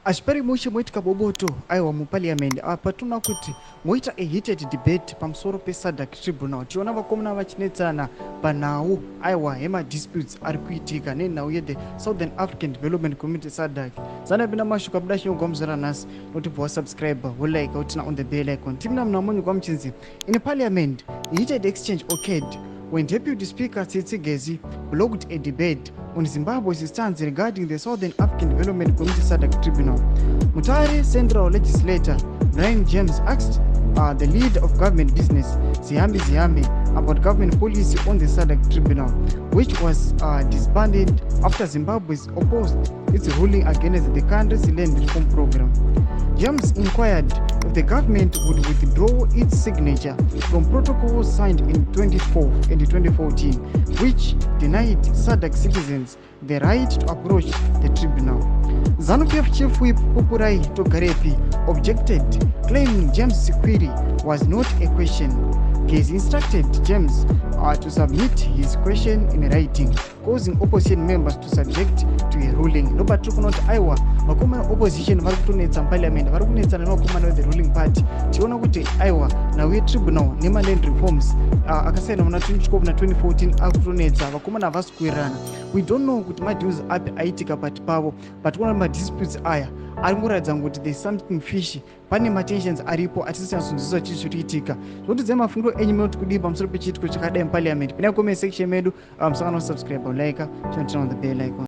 Ashpari mushe moitika boboto aiwa mu parliament apa tuna kuti moita a heated debate pamusoro pe SADC Tribunal tiona vakomana vachinetsana panhau aiwa hema disputes ari kuitika nenhau yethe Southern African Development Community SADC zanapinda mashuka buda shingomzera nhasi notibva wasubscribe wolike utina on the bell icon timina mnamonyo kwamuchinzi. In parliament a heated exchange occurred when Deputy Speaker Tsitsigazi blocked a debate on Zimbabwe's stance regarding the Southern African Development Community SADC Tribunal. Mutare Central Legislator Brian James asked the lead of government business, Zihambi, about government policy on the SADC Tribunal, which was disbanded after Zimbabwe opposed its ruling against the country's land reform program. James inquired if the government would withdraw its signature from protocols signed in 2012 and 2014, which denied SADC citizens the right to approach the tribunal. ZANU-PF Chief Whip Pupurai Togarepi objected, claiming James' query was not a question. He has instructed James to submit his question in writing, causing opposition members to subject to a ruling. No, but not Iowa. Vakomana opposition vari kutonetsa parliament vari kunetsana nevakomana with the ruling party. Tiona kuti Iowa nawe tribunal nema-land reforms akasaina muna 2012 na 2014 akutonetsa vakomana havasi kuwirirana. We don't know kuti madeals api aitika pati pavo, but one of my disputes aya ari kuratidza kuti there's something fishy, pane matensions aripo atisinasunziswa chii zviri kuitika. Zvotidzai mafungo enyu munoti kudii pamusoro pechiitiko chakadai muparliament. Pinai comment section medu, musangano subscribe like, turn on the bell icon.